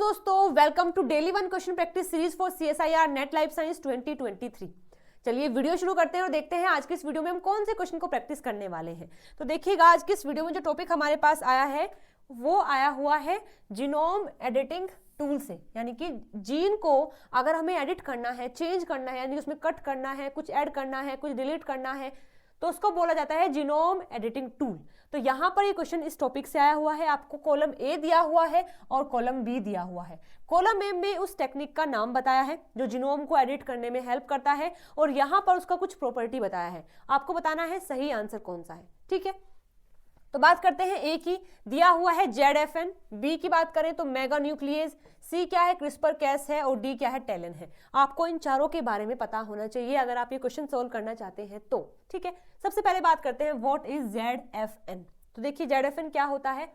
दोस्तों, welcome to daily one question practice series for CSIR NET life science 2023। चलिए video शुरू करते हैं और देखते हैं आज की इस वीडियो में हम कौन से क्वेश्चन को प्रैक्टिस करने वाले हैं। तो देखिएगा, आज की इस वीडियो में जो टॉपिक हमारे पास आया है वो आया हुआ है जीनोम एडिटिंग टूल से, यानी कि जीन को अगर हमें एडिट करना है, चेंज करना है, यानी उसमें कट करना है, कुछ ऐड करना है, कुछ डिलीट करना है, तो उसको बोला जाता है जीनोम एडिटिंग टूल। तो यहाँ पर ये क्वेश्चन इस टॉपिक से आया हुआ है। आपको कॉलम ए दिया हुआ है और कॉलम बी दिया हुआ है। कॉलम ए में उस टेक्निक का नाम बताया है जो जीनोम को एडिट करने में हेल्प करता है, और यहाँ पर उसका कुछ प्रॉपर्टी बताया है। आपको बताना है सही आंसर कौन सा है। ठीक है, तो बात करते हैं ए की। दिया हुआ है ZFN। बी की बात करें तो मेगा न्यूक्लियस। सी क्या है, क्रिस्पर कैस है, और डी क्या है, टेलन है। आपको इन चारों के बारे में पता होना चाहिए अगर आप ये क्वेश्चन सोल्व करना चाहते हैं तो। ठीक है, सबसे पहले बात करते हैं व्हाट इज ZFN। तो देखिए ZFN क्या होता है।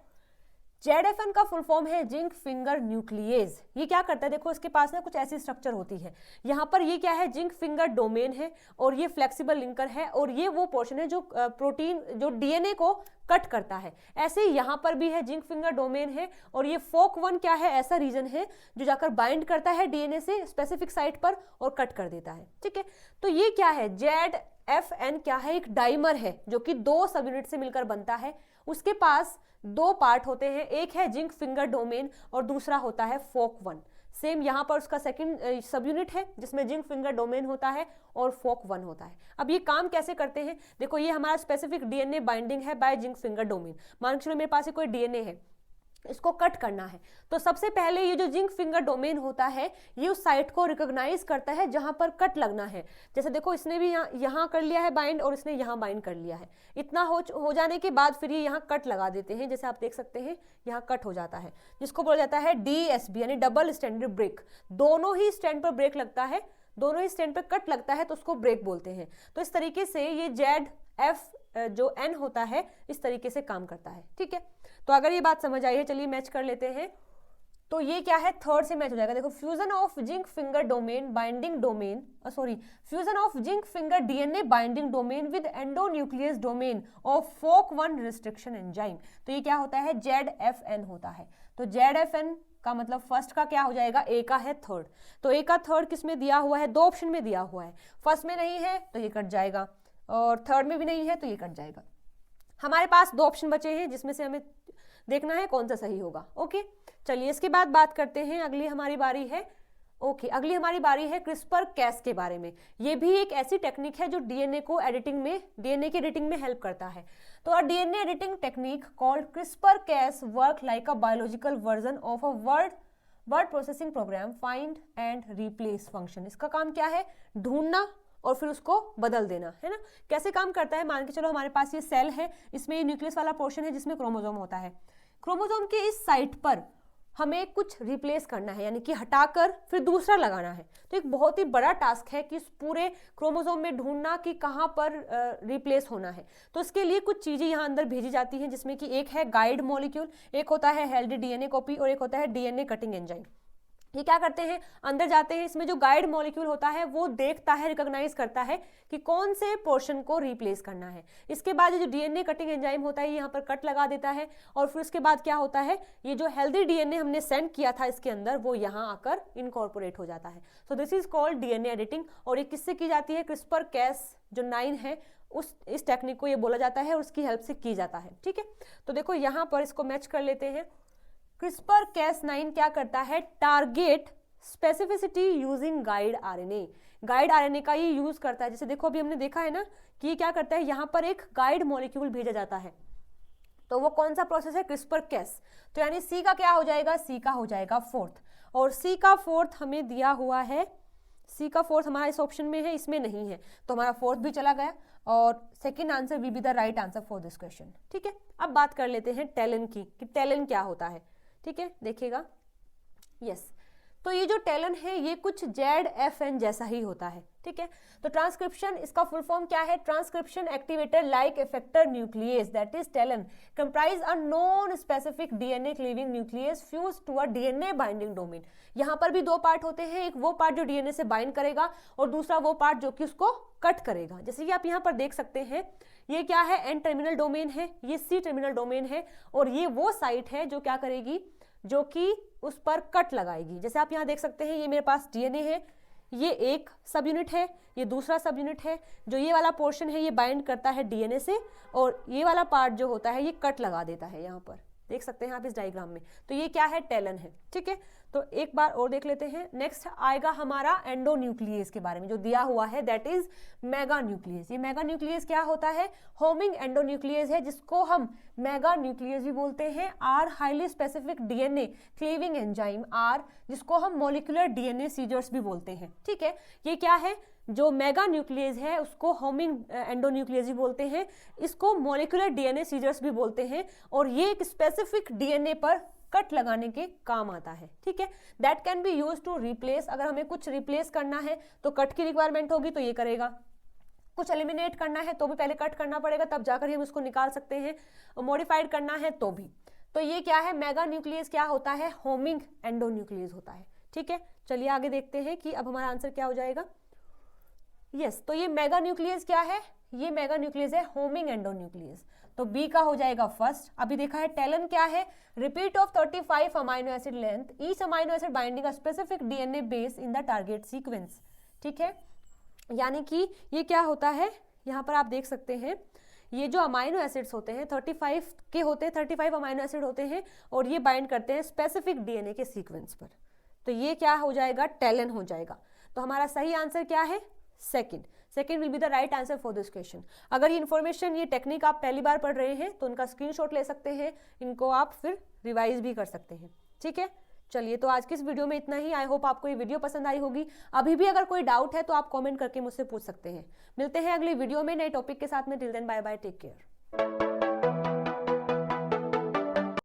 ZFN का फुल फॉर्म है जिंक फिंगर न्यूक्लियेज। ये क्या करता है, देखो इसके पास ना कुछ ऐसी स्ट्रक्चर होती है। यहाँ पर ये क्या है, जिंक फिंगर डोमेन है, और ये फ्लेक्सिबल लिंकर है, और ये वो पोर्शन है जो प्रोटीन जो DNA को कट करता है। ऐसे ही यहाँ पर भी है, जिंक फिंगर डोमेन है, और ये FOC1 क्या है, ऐसा रीजन है जो जाकर बाइंड करता है DNA से स्पेसिफिक साइट पर और कट कर देता है। ठीक है, तो ये क्या है, ZFN क्या है, एक डाइमर है जो कि 2 सब यूनिट से मिलकर बनता है। उसके पास 2 पार्ट होते हैं, एक है जिंक फिंगर डोमेन और दूसरा होता है FOC1। सेम यहाँ पर उसका सेकंड सब यूनिट है जिसमें जिंक फिंगर डोमेन होता है और FOC1 होता है। अब ये काम कैसे करते हैं, देखो ये हमारा स्पेसिफिक DNA बाइंडिंग है बाय जिंक फिंगर डोमेन। मान के चलो मेरे पास कोई DNA है, इसको कट करना है, तो सबसे पहले ये जो जिंक फिंगर डोमेन होता है ये उस साइट को रिकॉग्नाइज करता है जहां पर कट लगना है। जैसे देखो इसने भी यहाँ कर लिया है बाइंड, और इसने यहाँ बाइंड कर लिया है। इतना हो जाने के बाद फिर ये यहाँ कट लगा देते हैं। जैसे आप देख सकते हैं यहाँ कट हो जाता है, जिसको बोला जाता है DSB यानी डबल स्टैंडर्ड ब्रेक। दोनों ही स्टैंड पर ब्रेक लगता है, दोनों ही स्टैंड पर कट लगता है, तो उसको ब्रेक बोलते हैं। तो इस तरीके से ये ZF जो N होता है इस तरीके से काम करता है। ठीक है, तो अगर ये बात समझ आई है, चलिए मैच कर लेते हैं। तो ये क्या है, थर्ड से मैच हो जाएगा। देखो fusion of zinc finger domain binding domain, fusion of zinc finger DNA binding domain with endonuclease domain of FOC1 restriction enzyme. तो ये क्या होता है, ZFN होता है। तो ZFN का मतलब फर्स्ट का क्या हो जाएगा, ए का है थर्ड। तो ए का थर्ड किस में दिया हुआ है, 2 ऑप्शन में दिया हुआ है। फर्स्ट में नहीं है तो ये कट जाएगा, और थर्ड में भी नहीं है तो ये कट जाएगा। हमारे पास 2 ऑप्शन बचे हैं जिसमें से हमें देखना है कौन सा सही होगा। ओके, चलिए इसके बाद बात करते हैं। अगली हमारी बारी है क्रिस्पर कैस के बारे में। ये भी एक ऐसी टेक्निक है जो DNA की एडिटिंग में हेल्प करता है। तो DNA editing technique called CRISPR Cas work like a biological version of a word processing program find and replace function. इसका काम क्या है, ढूंढना और फिर उसको बदल देना, है ना। कैसे काम करता है, मान के चलो हमारे पास ये सेल है, इसमें ये न्यूक्लियस वाला पोर्शन है जिसमें क्रोमोसोम होता है। क्रोमोसोम के इस साइट पर हमें कुछ रिप्लेस करना है, यानी कि हटाकर फिर दूसरा लगाना है। तो एक बहुत ही बड़ा टास्क है कि इस पूरे क्रोमोसोम में ढूंढना कि कहाँ पर रिप्लेस होना है। तो इसके लिए कुछ चीजें यहाँ अंदर भेजी जाती हैं, जिसमें कि एक है गाइड मॉलिक्यूल, एक होता है हेल्दी DNA कॉपी, और एक होता है DNA कटिंग एंजाइम। ये क्या करते हैं, अंदर जाते हैं, इसमें जो गाइड मॉलिक्यूल होता है वो देखता है, रिकॉग्नाइज करता है कि कौन से पोर्शन को रिप्लेस करना है। इसके बाद जो DNA कटिंग एंजाइम होता है यहाँ पर कट लगा देता है, और फिर उसके बाद क्या होता है, ये जो हेल्दी DNA हमने सेंड किया था इसके अंदर वो यहाँ आकर इनकॉर्पोरेट हो जाता है। So this is called DNA editing, और ये किससे की जाती है, क्रिस्पर कैस जो 9 है इस टेक्निक को ये बोला जाता है, और उसकी हेल्प से की जाता है। ठीक है, तो देखो यहाँ पर इसको मैच कर लेते हैं। क्रिस्पर कैस 9 क्या करता है, target specificity using guide RNA। Guide RNA का ये यूज करता है। जैसे देखो अभी हमने देखा है ना कि ये क्या करता है, यहाँ पर एक गाइड मॉलिक्यूल भेजा जाता है। तो वो कौन सा प्रोसेस है, क्रिस्पर कैस। तो यानी सी का क्या हो जाएगा, सी का हो जाएगा 4th, और सी का 4th हमें दिया हुआ है। सी का 4th हमारा इस ऑप्शन में है, इसमें नहीं है, तो हमारा 4th भी चला गया, और second answer will be the right answer for this question. ठीक है, अब बात कर लेते हैं टेलन की, कि टेलन क्या होता है। ठीक है, देखिएगा, यस, तो ये जो टेलन है ये कुछ ZFN जैसा ही होता है। ठीक है, तो ट्रांसक्रिप्शन, इसका फुल फॉर्म क्या है, transcription activator like effector nucleus that is TALEN comprise a non specific DNA cleaving nucleus fuse to a DNA binding domain. यहाँ पर भी 2 पार्ट होते हैं, एक वो पार्ट जो DNA से बाइंड करेगा, और दूसरा वो पार्ट जो कि उसको कट करेगा। जैसे कि आप यहाँ पर देख सकते हैं, ये क्या है, N टर्मिनल डोमेन है, ये C टर्मिनल डोमेन है, और ये वो साइट है जो क्या करेगी, जो कि उस पर कट लगाएगी। जैसे आप यहाँ देख सकते हैं, ये मेरे पास डीएनए है, ये एक सब यूनिट है, ये दूसरा सब यूनिट है। जो ये वाला पोर्शन है ये बाइंड करता है डीएनए से, और ये वाला पार्ट जो होता है ये कट लगा देता है। यहाँ पर देख सकते हैं आप इस डायग्राम में। तो ये क्या है, टेलन है। ठीक है, तो एक बार और देख लेते हैं। नेक्स्ट आएगा हमारा एंडोन्यूक्लियस के बारे में, जो दिया हुआ है दैट इज मेगा न्यूक्लियस। ये मेगा न्यूक्लियस क्या होता है, होमिंग एंडोन्यूक्लियस है, जिसको हम मेगा न्यूक्लियस भी बोलते हैं। Are highly specific DNA cleaving enzyme, आर जिसको हम मॉलिक्यूलर डीएनए सीजर्स भी बोलते हैं। ठीक है, ये क्या है, जो मेगा न्यूक्लियस है उसको होमिंग एंडोन्यूक्लियस भी बोलते हैं, इसको मॉलिक्यूलर डीएनए सीजर्स भी बोलते हैं, और ये एक स्पेसिफिक डीएनए पर कट लगाने के काम आता है। ठीक है, that can be use to replace, अगर हमें कुछ रिप्लेस करना है तो कट की रिक्वायरमेंट होगी, तो ये करेगा। कुछ एलिमिनेट करना है तो भी पहले कट करना पड़ेगा, तब जाकर हम इसको निकाल सकते हैं। मॉडिफाइड करना है तो भी। तो ये क्या है, मेगा न्यूक्लियस क्या होता है, होमिंग एंडोन्यूक्लियस होता है। ठीक है, चलिए आगे देखते हैं कि अब हमारा आंसर क्या हो जाएगा। यस, तो ये मेगा न्यूक्लियस क्या है, ये मेगा न्यूक्लियस है होमिंग एंडोन्यूक्लियस। तो बी का हो जाएगा फर्स्ट। अभी देखा है टेलन क्या है, repeat of 35 amino acid length, each amino acid binding a specific DNA base in the target sequence. ठीक है, यानी कि ये क्या होता है, यहाँ पर आप देख सकते हैं ये जो अमाइनो एसिड्स होते हैं 35 के होते हैं, 35 अमाइनो एसिड होते हैं, और ये बाइंड करते हैं स्पेसिफिक डीएनए के सीक्वेंस पर। तो ये क्या हो जाएगा, टेलन हो जाएगा। तो हमारा सही आंसर क्या है, second will be the right answer for this question. अगर ये इन्फॉर्मेशन, ये टेक्निक आप पहली बार पढ़ रहे हैं तो उनका स्क्रीनशॉट ले सकते हैं, इनको आप फिर रिवाइज भी कर सकते हैं। ठीक है, चलिए तो आज की इस वीडियो में इतना ही। आई होप आपको ये वीडियो पसंद आई होगी। अभी भी अगर कोई डाउट है तो आप कमेंट करके मुझसे पूछ सकते हैं। मिलते हैं अगली वीडियो में नए टॉपिक के साथ में। Till then bye bye, take care.